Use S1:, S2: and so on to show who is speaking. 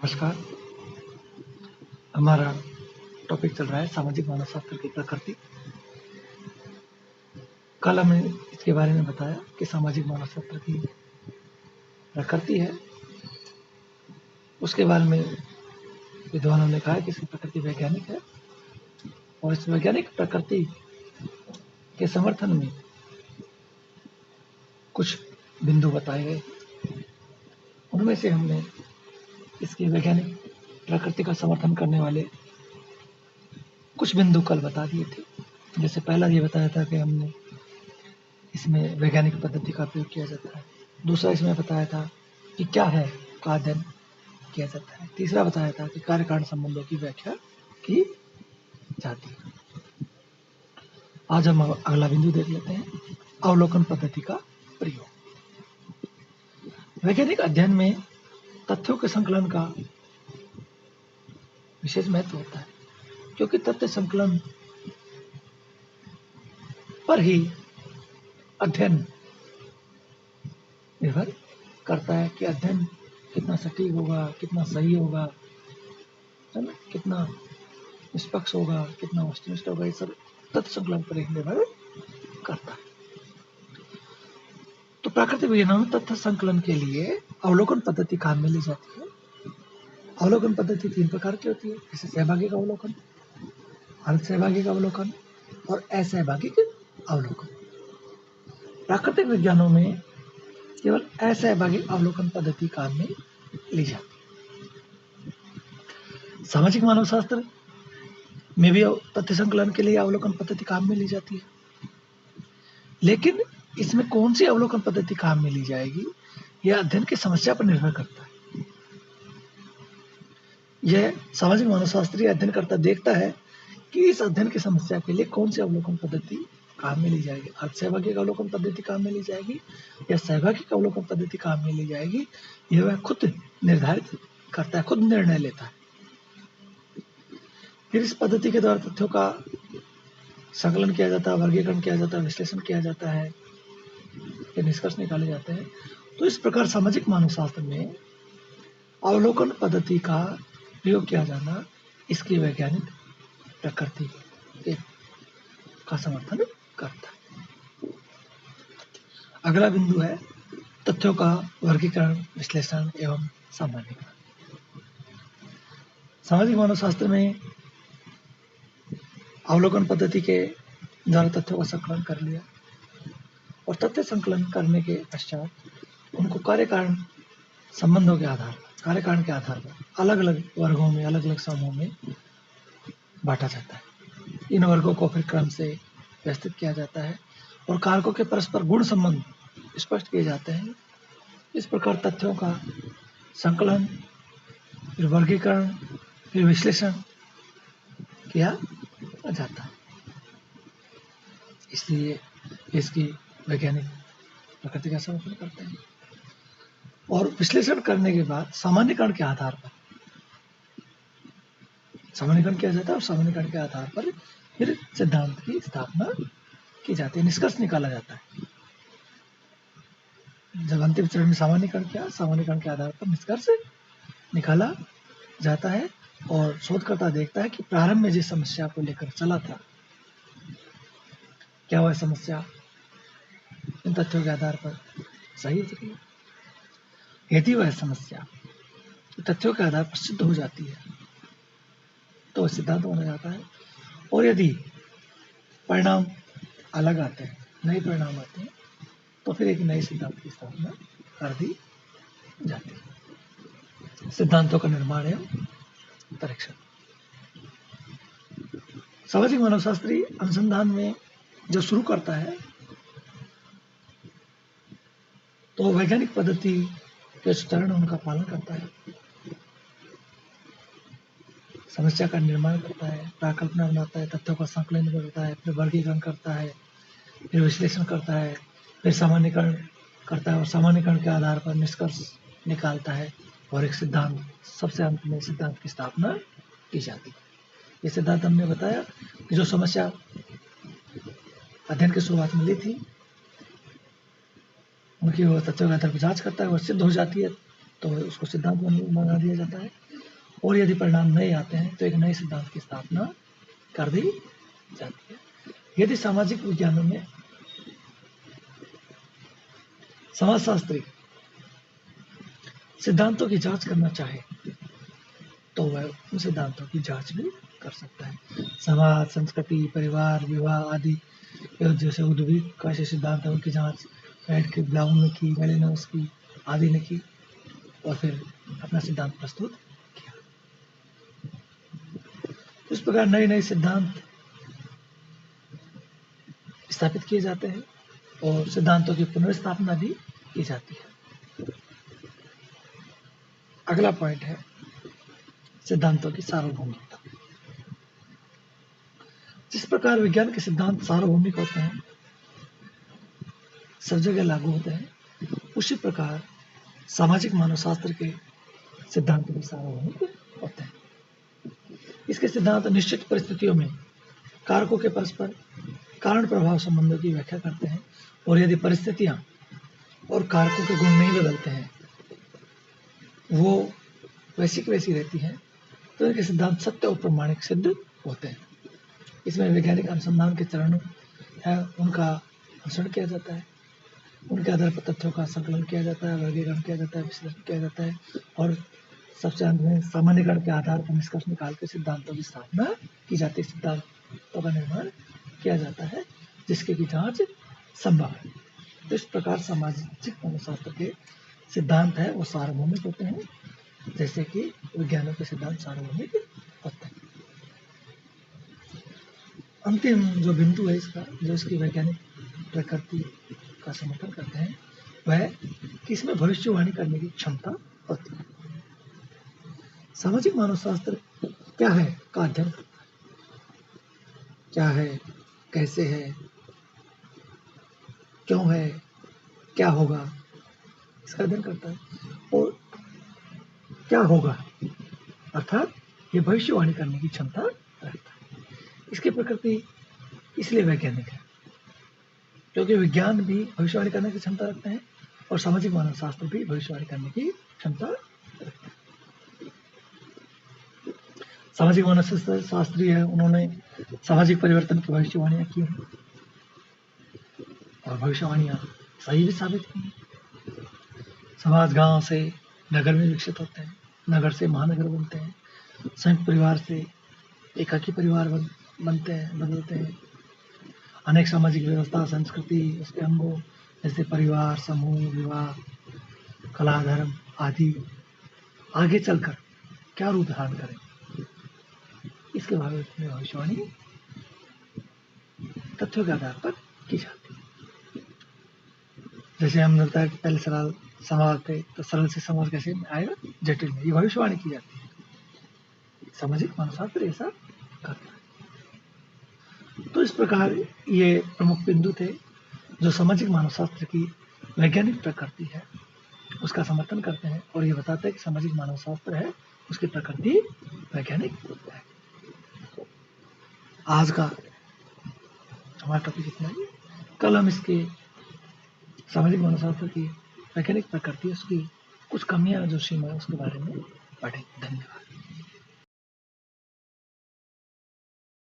S1: नमस्कार। हमारा टॉपिक चल रहा है सामाजिक मानवशास्त्र की प्रकृति। कल हमने इसके बारे में बताया कि सामाजिक मानवशास्त्र की प्रकृति है। उसके बारे में विद्वानों ने कहा कि इसकी प्रकृति वैज्ञानिक है और इस वैज्ञानिक प्रकृति के समर्थन में कुछ बिंदु बताए गए। उनमें से हमने इसकी वैज्ञानिक प्रकृति का समर्थन करने वाले कुछ बिंदु कल बता दिए थे। जैसे पहला ये बताया था कि हमने इसमें वैज्ञानिक पद्धति का प्रयोग किया जाता है। दूसरा इसमें बताया था कि क्या है का अध्ययन किया जाता है। तीसरा बताया था कि कार्य कारण संबंधों की व्याख्या की जाती है। आज हम अगला बिंदु देख लेते हैं, अवलोकन पद्धति का प्रयोग। वैज्ञानिक अध्ययन में तथ्यों के संकलन का विशेष महत्व होता है, क्योंकि तथ्य संकलन पर ही अध्ययन निर्भर करता है कि अध्ययन कितना सटीक होगा, कितना सही होगा, है ना, कितना निष्पक्ष होगा, कितना वस्तुनिष्ठ होगा। ये सब तथ्य संकलन पर ही निर्भर करता है। तो प्राकृतिक विज्ञान में तथ्य संकलन के लिए अवलोकन पद्धति काम में ली जाती है। अवलोकन पद्धति 3 प्रकार की होती है, जैसे सहभागिक अवलोकन, अर्ध सहभागिक अवलोकन और असहभागिक अवलोकन। प्राकृतिक विज्ञानों में केवल असहभागिक अवलोकन पद्धति काम में ली जाती है। सामाजिक मानवशास्त्र में भी तथ्य संकलन के लिए अवलोकन पद्धति काम में ली जाती है, लेकिन इसमें कौन सी अवलोकन पद्धति काम में ली जाएगी यह अध्ययन की समस्या पर निर्भर करता है। यह सामाजिक मानवशास्त्री अध्ययनकर्ता देखता है कि इस अध्ययन की समस्या के लिए कौन सी अवलोकन पद्धति काम में ली जाएगी। अर्धसहभागिक अवलोकन पद्धति काम में ली जाएगी या सहभागिक अवलोकन पद्धति काम में ली जाएगी, यह वह खुद निर्धारित करता है, खुद निर्णय लेता है। फिर इस पद्धति के द्वारा तथ्यों का संकलन किया जाता है, वर्गीकरण किया जाता है, विश्लेषण किया जाता है, फिर निष्कर्ष निकाले जाते हैं। तो इस प्रकार सामाजिक मानवशास्त्र में अवलोकन पद्धति का प्रयोग किया जाना इसकी वैज्ञानिक प्रकृति का समर्थन करता है। अगला बिंदु है तथ्यों का वर्गीकरण, विश्लेषण एवं सामान्यीकरण। सामाजिक मानवशास्त्र में अवलोकन पद्धति के द्वारा तथ्यों का संकलन कर लिया और तथ्य संकलन करने के पश्चात उनको कार्य कारण संबंधों के आधार पर, कार्य कारण के आधार पर अलग अलग वर्गों में, अलग अलग समूहों में बांटा जाता है। इन वर्गों को फिर क्रम से व्यवस्थित किया जाता है और कारकों के परस्पर गुण संबंध स्पष्ट किए जाते हैं। इस प्रकार तथ्यों का संकलन, फिर वर्गीकरण, फिर विश्लेषण किया जाता है। इसलिए इसकी वैज्ञानिक प्रकृति का समर्थन करते हैं और विश्लेषण करने के बाद सामान्यीकरण के आधार पर सामान्यीकरण किया जाता है और सामान्यीकरण के आधार पर फिर सिद्धांत की स्थापना की जाती है, निष्कर्ष निकाला जाता है। जब अंतिम चरण में सामान्यीकरण किया, सामान्यीकरण के आधार पर निष्कर्ष निकाला जाता है और शोधकर्ता देखता है कि प्रारंभ में जिस समस्या को लेकर चला था, क्या वह समस्या इन तथ्यों के आधार पर सही उतरी। यदि वह समस्या तथ्यों के आधार पर सिद्ध हो जाती है तो सिद्धांत माना जाता है, और यदि परिणाम अलग आते हैं, नए परिणाम आते हैं, तो फिर एक नए सिद्धांत की स्थापना कर दी जाती है। सिद्धांतों का निर्माण एवं परीक्षण। सामाजिक मानवशास्त्री अनुसंधान में जो शुरू करता है तो वैज्ञानिक पद्धति के चरण उनका पालन करता है, समस्या का निर्माण करता है, प्राकल्पना बनाता है, तथ्यों का संकलन करता है, फिर वर्गीकरण करता है, फिर विश्लेषण करता है, फिर सामान्यीकरण करता है और सामान्यीकरण के आधार पर निष्कर्ष निकालता है और एक सिद्धांत, सबसे अंत में सिद्धांत की स्थापना की जाती है। ये सिद्धांत हमने बताया कि जो समस्या अध्ययन की शुरुआत मिली थी उनकी वो तथ्यों के आधार पर जांच करता है, वह सिद्ध हो जाती है तो उसको सिद्धांत बना दिया जाता है और यदि परिणाम नहीं आते हैं तो एक नए सिद्धांत की स्थापना कर दी जाती है। यदि सामाजिक विज्ञानों में समाजशास्त्री सिद्धांतों की जांच करना चाहे तो वह उन सिद्धांतों की जांच भी कर सकता है। समाज, संस्कृति, परिवार, विवाह आदि जैसे उद्भिद का ऐसे सिद्धांत है उनकी जांच फ्राइड की, ब्राउन ने की, मेलिनोस की आदि ने की और फिर अपना सिद्धांत प्रस्तुत किया। इस प्रकार नए नए सिद्धांत स्थापित किए जाते हैं और सिद्धांतों की पुनर्स्थापना भी की जाती है। अगला पॉइंट है सिद्धांतों की सार्वभौमिकता। जिस प्रकार विज्ञान के सिद्धांत सार्वभौमिक होते हैं, सब जगह लागू होते हैं, उसी प्रकार सामाजिक मानवशास्त्र के सिद्धांत भी सार्वभौमिक होते हैं। इसके सिद्धांत निश्चित परिस्थितियों में कारकों के परस्पर कारण प्रभाव संबंधों की व्याख्या करते हैं और यदि परिस्थितियां और कारकों के गुण नहीं बदलते हैं, वो वैसी की वैसी रहती हैं, तो इनके सिद्धांत सत्य और प्रमाणिक सिद्ध होते हैं। इसमें वैज्ञानिक अनुसंधान के चरण है, उनका अनुसरण किया जाता है, उनके आधार पर तथ्यों का संकलन किया जाता है, वर्गीकरण किया जाता है, विश्लेषण किया जाता है और सबसे अंत में सामान्यीकरण के आधार पर निष्कर्ष निकाल के सिद्धांतों की स्थापना की जाती है, सिद्धांतों का निर्माण किया जाता है जिसके की जांच संभव है। तो इस प्रकार सामाजिक मानवशास्त्र के सिद्धांत है वो सार्वभौमिक होते हैं, जैसे कि विज्ञानों के सिद्धांत सार्वभौमिक होते हैं। अंतिम जो बिंदु है इसका, जो इसकी वैज्ञानिक प्रकृति का समर्थन करते हैं, वह कि इसमें भविष्यवाणी करने की क्षमता होती है। सामाजिक मानवशास्त्र क्या है का अध्ययन करता है, क्या है, कैसे है, क्यों है, क्या होगा, इसका अध्ययन करता है और क्या होगा अर्थात ये भविष्यवाणी करने की क्षमता रखता है। इसकी प्रकृति इसलिए वैज्ञानिक है क्योंकि विज्ञान भी भविष्यवाणी करने की क्षमता रखते हैं और सामाजिक मानवशास्त्र भी भविष्यवाणी करने की क्षमता रखते हैं। सामाजिक मानवशास्त्र शास्त्री है, उन्होंने सामाजिक परिवर्तन की भविष्यवाणियां की हैं और भविष्यवाणियां सही भी साबित की हैं। समाज गांव से नगर में विकसित होते हैं, नगर से महानगर बनते हैं, संयुक्त परिवार से एकाकी परिवार बनते हैं, बदलते हैं। अनेक सामाजिक व्यवस्था, संस्कृति, उसके अंगों जैसे परिवार, समूह, विवाह, कला, धर्म आदि आगे चलकर क्या रूप धारण करें, इसके बारे में भविष्यवाणी तथ्यों के आधार पर की जाती है। जैसे हमने बताया कि पहले सरल समाज थे, तो सरल से समाज कैसे आएगा, जटिल में, ये भविष्यवाणी की जाती है। सामाजिक मानवशास्त्र ऐसा करता है। तो इस प्रकार ये प्रमुख बिंदु थे जो सामाजिक मानवशास्त्र की वैज्ञानिक प्रकृति है उसका समर्थन करते हैं और ये बताते हैं कि सामाजिक मानवशास्त्र है उसकी प्रकृति वैज्ञानिक है। आज का हमारा टॉपिक इतना ही। कल हम इसके सामाजिक मानवशास्त्र की वैज्ञानिक प्रकृति, उसकी कुछ कमियां जो सीमा है उसके बारे में पढ़ें। धन्यवाद।